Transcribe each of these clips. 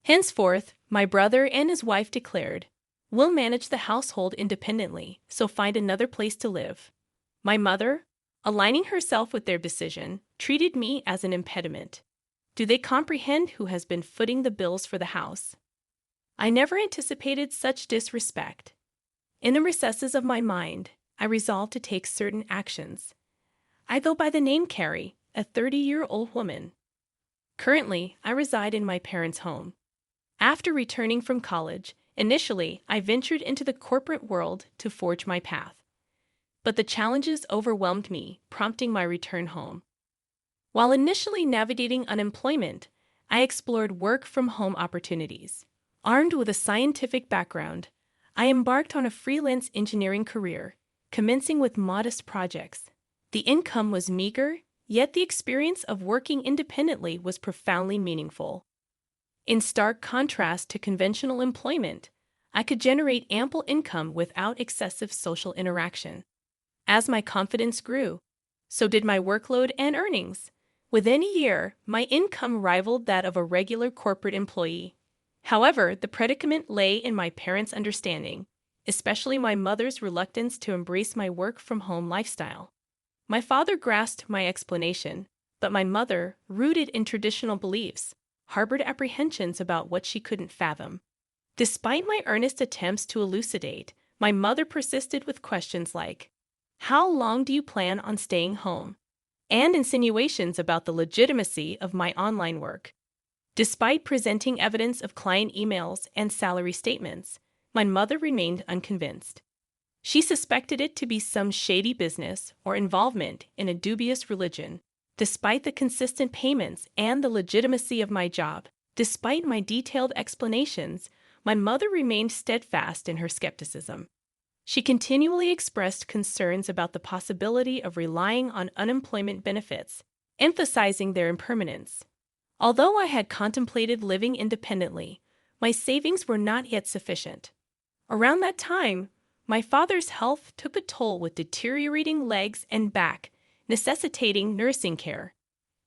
Henceforth, my brother and his wife declared, "We'll manage the household independently, so find another place to live." My mother, aligning herself with their decision, treated me as an impediment. Do they comprehend who has been footing the bills for the house? I never anticipated such disrespect. In the recesses of my mind, I resolved to take certain actions. I go by the name Carrie, a 30-year-old woman. Currently, I reside in my parents' home. After returning from college, initially, I ventured into the corporate world to forge my path. But the challenges overwhelmed me, prompting my return home. While initially navigating unemployment, I explored work-from-home opportunities. Armed with a scientific background, I embarked on a freelance engineering career, commencing with modest projects. The income was meager, yet the experience of working independently was profoundly meaningful. In stark contrast to conventional employment, I could generate ample income without excessive social interaction. As my confidence grew, so did my workload and earnings. Within a year, my income rivaled that of a regular corporate employee. However, the predicament lay in my parents' understanding, especially my mother's reluctance to embrace my work-from-home lifestyle. My father grasped my explanation, but my mother, rooted in traditional beliefs, harbored apprehensions about what she couldn't fathom. Despite my earnest attempts to elucidate, my mother persisted with questions like, "How long do you plan on staying home?" and insinuations about the legitimacy of my online work. Despite presenting evidence of client emails and salary statements, my mother remained unconvinced. She suspected it to be some shady business or involvement in a dubious religion. Despite the consistent payments and the legitimacy of my job, despite my detailed explanations, my mother remained steadfast in her skepticism. She continually expressed concerns about the possibility of relying on unemployment benefits, emphasizing their impermanence. Although I had contemplated living independently, my savings were not yet sufficient. Around that time, my father's health took a toll with deteriorating legs and back, necessitating nursing care.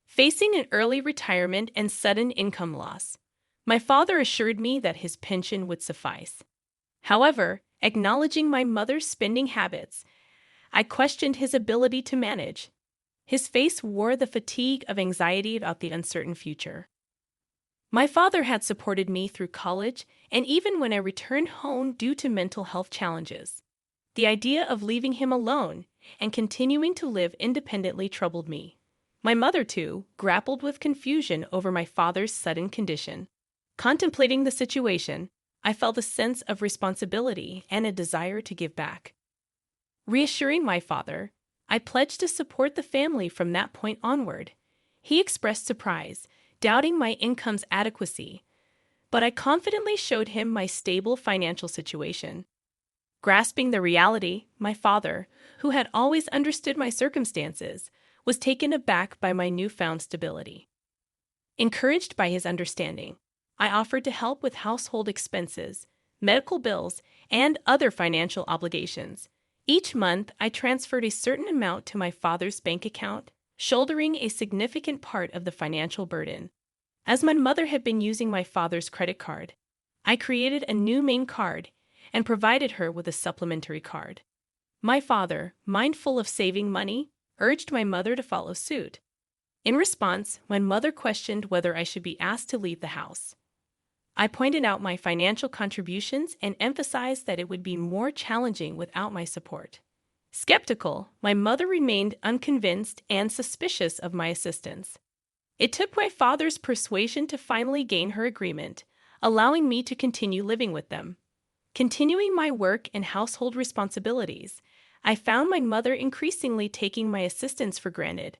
Facing an early retirement and sudden income loss, my father assured me that his pension would suffice. However, acknowledging my mother's spending habits, I questioned his ability to manage. His face wore the fatigue of anxiety about the uncertain future. My father had supported me through college and even when I returned home due to mental health challenges. The idea of leaving him alone and continuing to live independently troubled me. My mother, too, grappled with confusion over my father's sudden condition. Contemplating the situation, I felt a sense of responsibility and a desire to give back. Reassuring my father, I pledged to support the family from that point onward. He expressed surprise, doubting my income's adequacy, but I confidently showed him my stable financial situation. Grasping the reality, my father, who had always understood my circumstances, was taken aback by my newfound stability. Encouraged by his understanding, I offered to help with household expenses, medical bills, and other financial obligations. Each month, I transferred a certain amount to my father's bank account, shouldering a significant part of the financial burden. As my mother had been using my father's credit card, I created a new main card and provided her with a supplementary card. My father, mindful of saving money, urged my mother to follow suit. In response, my mother questioned whether I should be asked to leave the house. I pointed out my financial contributions and emphasized that it would be more challenging without my support. Skeptical, my mother remained unconvinced and suspicious of my assistance. It took my father's persuasion to finally gain her agreement, allowing me to continue living with them. Continuing my work and household responsibilities, I found my mother increasingly taking my assistance for granted.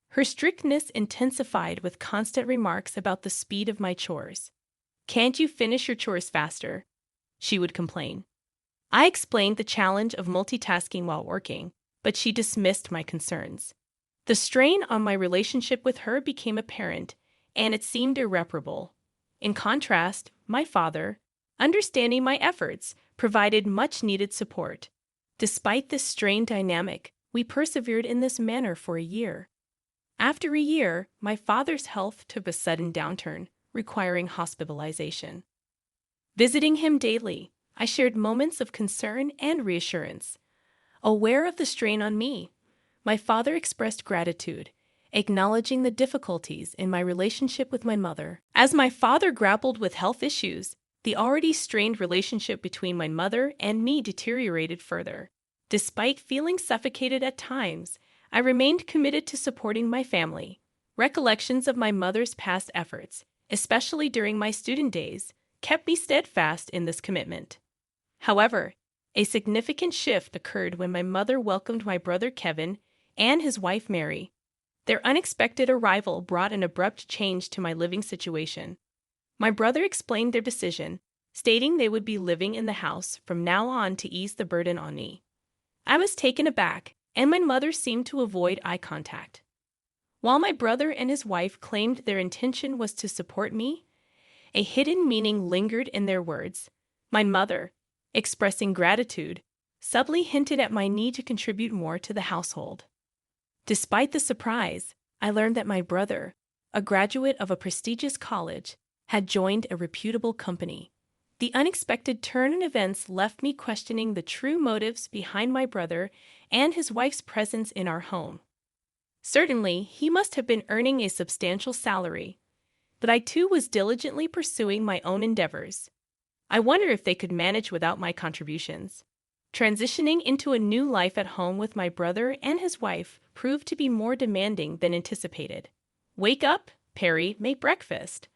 Her strictness intensified with constant remarks about the speed of my chores. "Can't you finish your chores faster?" she would complain. I explained the challenge of multitasking while working, but she dismissed my concerns. The strain on my relationship with her became apparent, and it seemed irreparable. In contrast, my father, understanding my efforts, provided much-needed support. Despite this strained dynamic, we persevered in this manner for a year. After a year, my father's health took a sudden downturn, requiring hospitalization. Visiting him daily, I shared moments of concern and reassurance. Aware of the strain on me, my father expressed gratitude, acknowledging the difficulties in my relationship with my mother. As my father grappled with health issues, the already strained relationship between my mother and me deteriorated further. Despite feeling suffocated at times, I remained committed to supporting my family. Recollections of my mother's past efforts, especially during my student days, kept me steadfast in this commitment. However, a significant shift occurred when my mother welcomed my brother Kevin and his wife Mary. Their unexpected arrival brought an abrupt change to my living situation. My brother explained their decision, stating they would be living in the house from now on to ease the burden on me. I was taken aback, and my mother seemed to avoid eye contact. While my brother and his wife claimed their intention was to support me, a hidden meaning lingered in their words. My mother, expressing gratitude, subtly hinted at my need to contribute more to the household. Despite the surprise, I learned that my brother, a graduate of a prestigious college, had joined a reputable company. The unexpected turn in events left me questioning the true motives behind my brother and his wife's presence in our home. Certainly, he must have been earning a substantial salary, but I too was diligently pursuing my own endeavors. I wonder if they could manage without my contributions. Transitioning into a new life at home with my brother and his wife proved to be more demanding than anticipated. "Wake up, Perry, make breakfast,"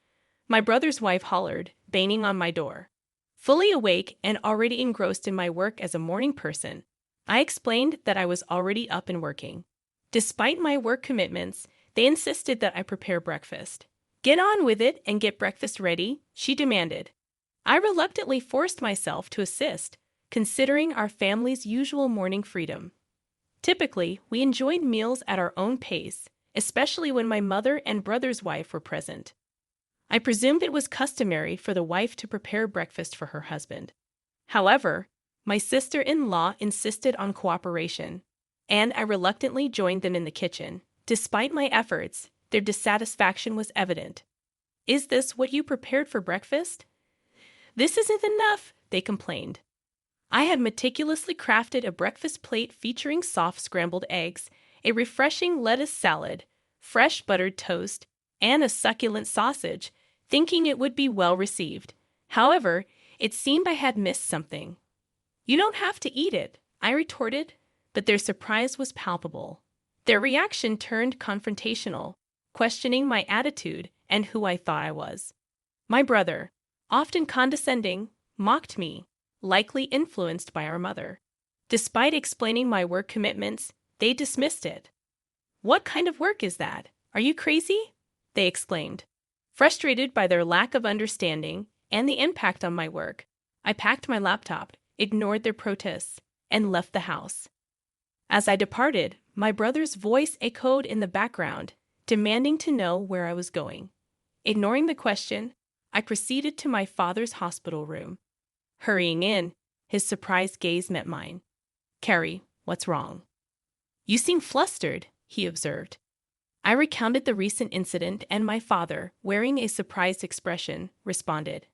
my brother's wife hollered, banging on my door. Fully awake and already engrossed in my work as a morning person, I explained that I was already up and working. Despite my work commitments, they insisted that I prepare breakfast. "Get on with it and get breakfast ready," she demanded. I reluctantly forced myself to assist, considering our family's usual morning freedom. Typically, we enjoyed meals at our own pace, especially when my mother and brother's wife were present. I presumed it was customary for the wife to prepare breakfast for her husband. However, my sister-in-law insisted on cooperation, and I reluctantly joined them in the kitchen. Despite my efforts, their dissatisfaction was evident. "Is this what you prepared for breakfast?" "This isn't enough," they complained. I had meticulously crafted a breakfast plate featuring soft scrambled eggs, a refreshing lettuce salad, fresh buttered toast, and a succulent sausage, thinking it would be well received. However, it seemed I had missed something. "You don't have to eat it," I retorted, but their surprise was palpable. Their reaction turned confrontational, questioning my attitude and who I thought I was. My brother, often condescending, mocked me, likely influenced by our mother. Despite explaining my work commitments, they dismissed it. "What kind of work is that? Are you crazy?" they exclaimed. Frustrated by their lack of understanding and the impact on my work, I packed my laptop, ignored their protests, and left the house. As I departed, my brother's voice echoed in the background, demanding to know where I was going. Ignoring the question, I proceeded to my father's hospital room. Hurrying in, his surprised gaze met mine. "Carrie, what's wrong?" "You seem flustered," he observed. I recounted the recent incident, and my father, wearing a surprised expression, responded,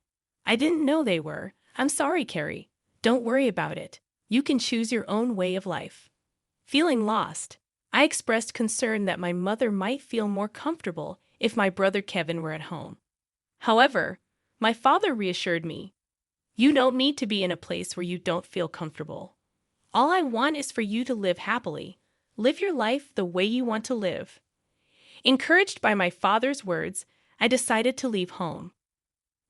"I didn't know they were. I'm sorry, Carrie. Don't worry about it. You can choose your own way of life." Feeling lost, I expressed concern that my mother might feel more comfortable if my brother Kevin were at home. However, my father reassured me, "You don't need to be in a place where you don't feel comfortable. All I want is for you to live happily. Live your life the way you want to live." Encouraged by my father's words, I decided to leave home.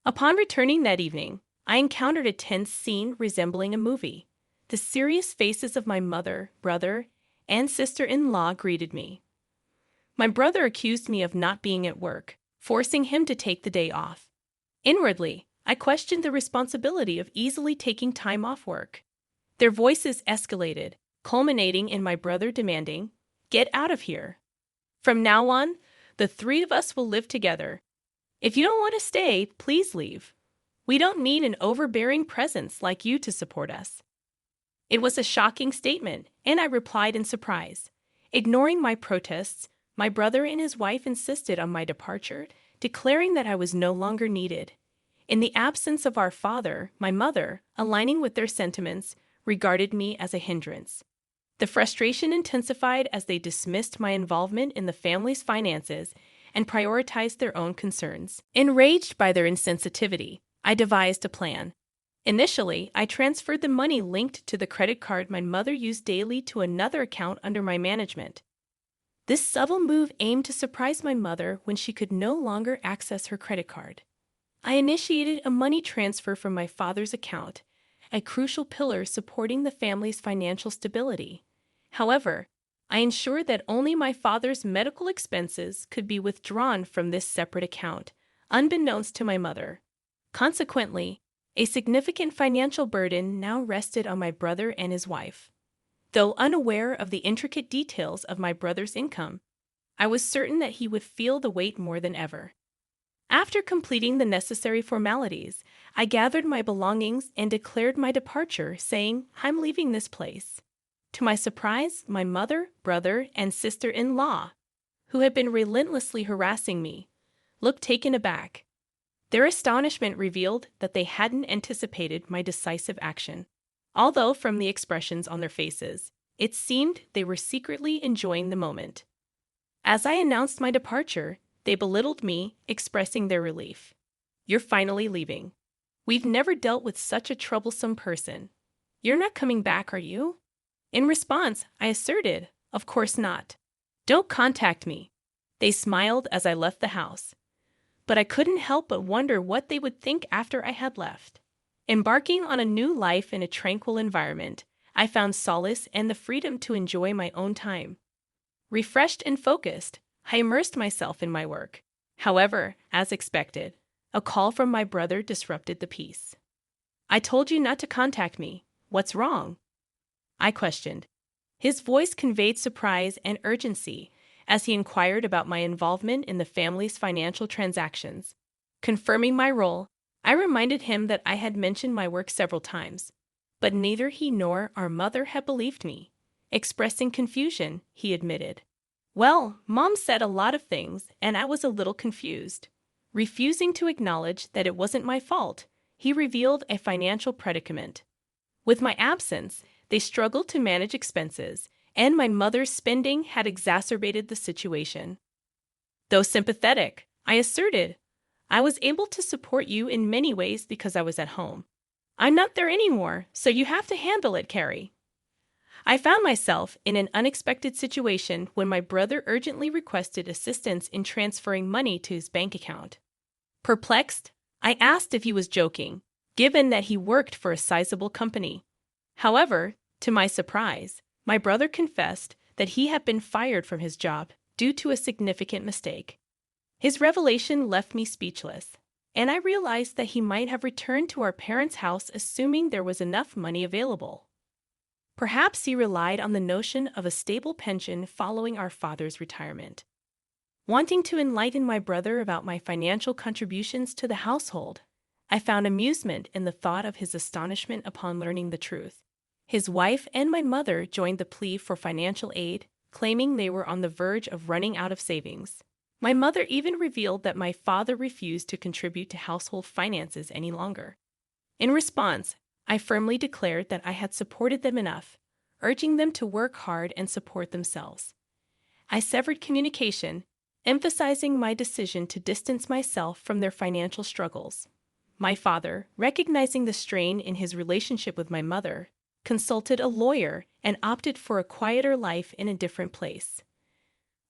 Upon returning that evening, I encountered a tense scene resembling a movie. The serious faces of my mother, brother, and sister-in-law greeted me. My brother accused me of not being at work, forcing him to take the day off. Inwardly, I questioned the responsibility of easily taking time off work. Their voices escalated, culminating in my brother demanding, "Get out of here. From now on, the three of us will live together. If you don't want to stay, please leave. We don't need an overbearing presence like you to support us." It was a shocking statement, and I replied in surprise. Ignoring my protests, my brother and his wife insisted on my departure, declaring that I was no longer needed. In the absence of our father, my mother, aligning with their sentiments, regarded me as a hindrance. The frustration intensified as they dismissed my involvement in the family's finances and prioritized their own concerns. Enraged by their insensitivity, I devised a plan. Initially, I transferred the money linked to the credit card my mother used daily to another account under my management. This subtle move aimed to surprise my mother when she could no longer access her credit card. I initiated a money transfer from my father's account, a crucial pillar supporting the family's financial stability. However, I ensured that only my father's medical expenses could be withdrawn from this separate account, unbeknownst to my mother. Consequently, a significant financial burden now rested on my brother and his wife. Though unaware of the intricate details of my brother's income, I was certain that he would feel the weight more than ever. After completing the necessary formalities, I gathered my belongings and declared my departure, saying, "I'm leaving this place." To my surprise, my mother, brother, and sister-in-law, who had been relentlessly harassing me, looked taken aback. Their astonishment revealed that they hadn't anticipated my decisive action, although from the expressions on their faces, it seemed they were secretly enjoying the moment. As I announced my departure, they belittled me, expressing their relief. "You're finally leaving. We've never dealt with such a troublesome person. You're not coming back, are you?" In response, I asserted, "Of course not. Don't contact me." They smiled as I left the house, but I couldn't help but wonder what they would think after I had left. Embarking on a new life in a tranquil environment, I found solace and the freedom to enjoy my own time. Refreshed and focused, I immersed myself in my work. However, as expected, a call from my brother disrupted the peace. "I told you not to contact me. What's wrong?" I questioned. His voice conveyed surprise and urgency as he inquired about my involvement in the family's financial transactions. Confirming my role, I reminded him that I had mentioned my work several times, but neither he nor our mother had believed me. Expressing confusion, he admitted, "Well, Mom said a lot of things, and I was a little confused." Refusing to acknowledge that it wasn't my fault, he revealed a financial predicament. With my absence, they struggled to manage expenses, and my mother's spending had exacerbated the situation. Though sympathetic, I asserted, "I was able to support you in many ways because I was at home. I'm not there anymore, so you have to handle it, Carrie." I found myself in an unexpected situation when my brother urgently requested assistance in transferring money to his bank account. Perplexed, I asked if he was joking, given that he worked for a sizable company. However, to my surprise, my brother confessed that he had been fired from his job due to a significant mistake. His revelation left me speechless, and I realized that he might have returned to our parents' house assuming there was enough money available. Perhaps he relied on the notion of a stable pension following our father's retirement. Wanting to enlighten my brother about my financial contributions to the household, I found amusement in the thought of his astonishment upon learning the truth. His wife and my mother joined the plea for financial aid, claiming they were on the verge of running out of savings. My mother even revealed that my father refused to contribute to household finances any longer. In response, I firmly declared that I had supported them enough, urging them to work hard and support themselves. I severed communication, emphasizing my decision to distance myself from their financial struggles. My father, recognizing the strain in his relationship with my mother, consulted a lawyer and opted for a quieter life in a different place.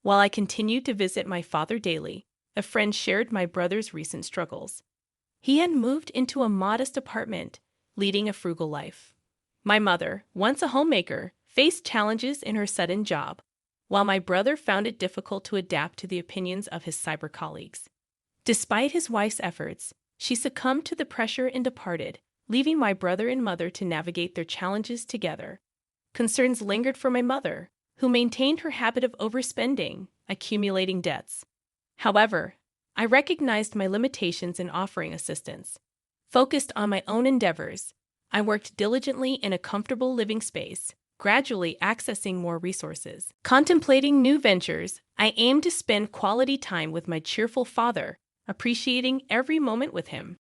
While I continued to visit my father daily, a friend shared my brother's recent struggles. He had moved into a modest apartment, leading a frugal life. My mother, once a homemaker, faced challenges in her sudden job, while my brother found it difficult to adapt to the opinions of his cyber colleagues. Despite his wife's efforts, she succumbed to the pressure and departed, leaving my brother and mother to navigate their challenges together. Concerns lingered for my mother, who maintained her habit of overspending, accumulating debts. However, I recognized my limitations in offering assistance. Focused on my own endeavors, I worked diligently in a comfortable living space, gradually accessing more resources. Contemplating new ventures, I aimed to spend quality time with my cheerful father, appreciating every moment with him.